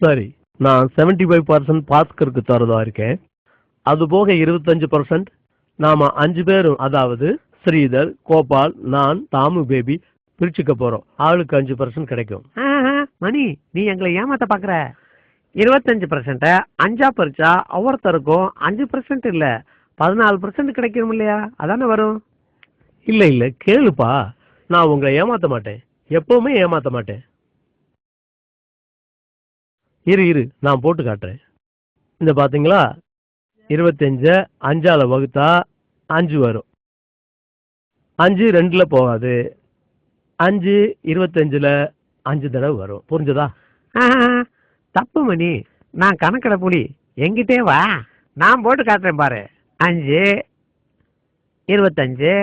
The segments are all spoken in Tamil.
சரி, நான் 75% பாஸ்கருக்கு தரதா இருக்கேன். அது போக 25% நாம 5 பேரும், அதாவது ஸ்ரீதர், கோபால், நான், தாமு பேபி பிரிச்சுக்க போறோம். ஆளுக்கு 5% கிடைக்கும். மணி, நீ எங்களை ஏமாத்த பாக்குற. 25% 5ஆ பறிச்சா ஒவ்வொருத்தருக்கும் 5% இல்ல 14% கிடைக்கும் இல்லையா? அதானே வரும். இல்ல இல்ல, கேளுப்பா, நான் உங்களை ஏமாத்த மாட்டேன், எப்பவுமே ஏமாத்த மாட்டேன். இரு நான் போட்டு காட்டுறேன். இந்த பாத்தீங்களா, 25 5ஆல வகுத்தா 5 வரும். 5 2ல போகாது. 5 25ல 5 தடவை வரும். புரிஞ்சதா? தப்பு மணி, நான் கணக்கிட புலி. எங்கிட்டே வா, நான் போட்டு காட்டுறேன் பாரு. 5 25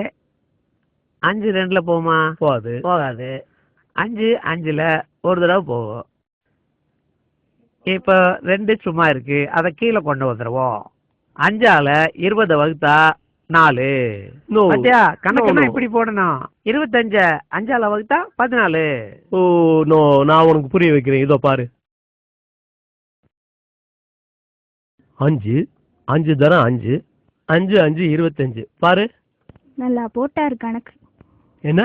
5 2ல போகுமா? போகாது. 5 5ல ஒரு தடவை போகும். இப்ப 2 சும்மா இருக்கு, அதை கீழே கொண்டு வந்துருவோம். 5ஆல 20 வகுத்தா 4. கணக்கு இப்படி போடணும். 25 5ஆல வகுத்தா 14. ஓ நோ, நான் உனக்கு புரிய வைக்கிறேன். இதோ பாரு, 5 5 தரம் 5 5 5 25. பாரு, நல்லா போட்டாரு கணக்கு. என்ன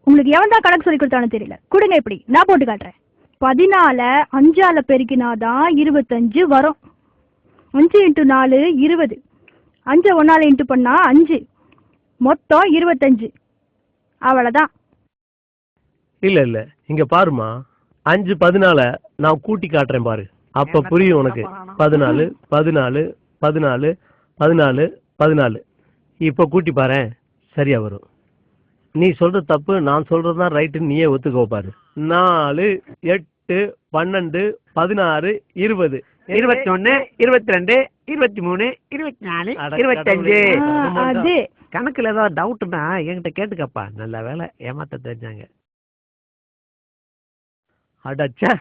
உங்களுக்கு எவன் தான் கணக்கு சொல்லி கொடுத்தாலும் தெரியல. கொடுங்க, எப்படி நான் போட்டு காட்டுறேன். 14 5ஆல பெருக்கினாதான் 25 வரும். 5 × 4 20. 5 1ஆல இன்ட்டு பண்ணா 5, மொத்தம் 25. அவ்வளவுதான். இல்ல இங்க பாருமா, 5 14 நான் கூட்டி காட்டுறேன் பாரு, அப்ப புரியும் உனக்கு. 14 14 14 14 14. இப்ப கூட்டி பாரு, சரியா வரும். நீ சொல்ற தப்பு, நான் சொல்றதுதான் ரைட்டுன்னு நீயே ஒத்துக்கோ பாரு. 4 8 12 16 20 21 22 23 24 25. அது கணக்குல ஏதாவது டவுட்னா என்கிட்ட கேட்டுக்கப்பா. நல்ல வேலை ஏமாத்த தெரிஞ்சாங்க. அடச்சா.